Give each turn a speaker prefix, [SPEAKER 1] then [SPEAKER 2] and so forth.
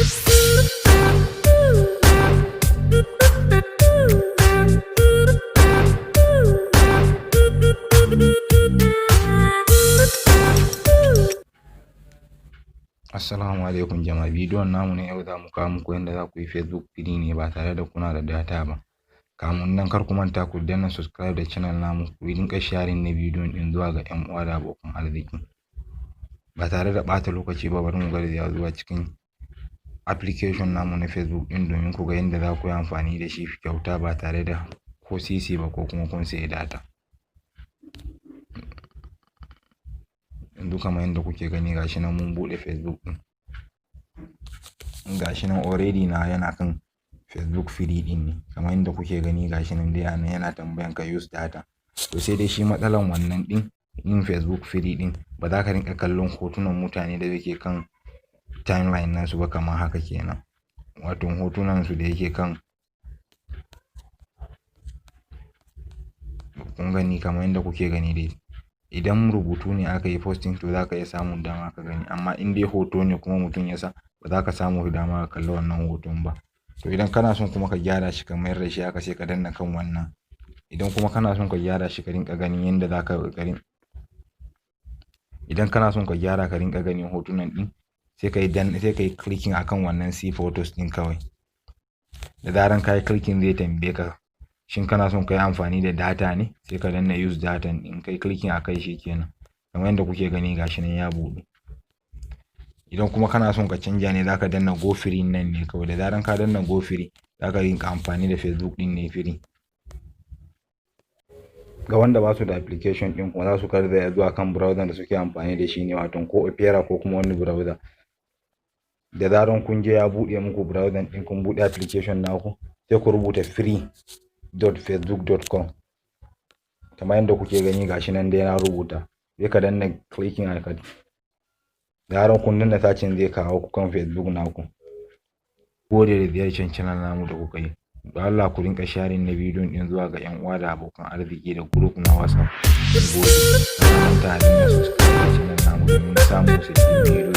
[SPEAKER 1] Assalamu alaikum jama'a, bidiyon namu na yau za mu kawo muku yadda za ku yi Facebook free ne ba tare da kuna da data ba. Kamun nan kar ku manta ku danna subscribe da channel namu, ku rinka sharing na bidiyon din zuwa ga ƴan uwa da abokan arziki. Ba tare da ɓata lokaci ba, bari mu garzaya zuwa cikin application namu na Facebook din domin ku ga yadda za ku yi amfani da shi kyauta ba tare da ko sisi ba ko kuma kun sayi data. Yanzu kamar yadda kuke gani gashi nan mun bude Facebook din, gashi nan already na yana kan Facebook free din ne, kamar yadda kuke gani gashi nan dai yana tambayan ka use data. To sai dai shi matsalan wannan din yin Facebook free din ba za ka rinka kallon hotunan mutane da yake kan timeline nasu ba, kamar haka kenan, wato hotunan su da yake kan, kun gani kamar yadda kuke gani dai. Idan rubutu ne aka yi posting to za ka iya samun dama ka gani, amma in dai hoto ne kuma mutum ya sa, ba za ka samu dama ka kalli wannan hoton ba. To idan kana son kuma ka gyara shi ka mayar da shi haka sai ka danna kan wannan. Idan kuma kana son ka gyara shi ka rinka ganin yadda za ka idan kana son ka gyara ka rinka ganin hotunan din, sai ka yi clicking akan wannan see photos din kawai. Da zaran ka yi clicking zai tambaye ka shin kana son ka yi amfani da data ne, sai ka danna use data in kai clicking akai shi kenan, kamar yadda kuke gani gashi nan ya buɗe. Idan kuma kana son ka canja ne, zaka danna go free nan ne kawai. Da zaran ka danna go free zaka rinka amfani da Facebook din ne free. Ga wanda ba su da application din kuma za su garzaya zuwa kan browser da suke amfani da shi ne, wato ko Opera ko kuma wani browser. Da zaran kun je ya buɗe muku browser din, kun buɗe application naku, sai ku rubuta free.facebook.com kamar yadda kuke gani gashi nan dai na rubuta. Sai ka danna clicking icon. Da zaran kun danna sacin zai kawo ku kan Facebook naku. Gode da ziyartar channel namu da kuka yi. Don Allah ku rinka sharing na bidiyon din zuwa ga ƴan uwa da abokan arziki da group na WhatsApp. Gode. Don ta danna subscribe da channel namu domin samun sabbin bidiyo.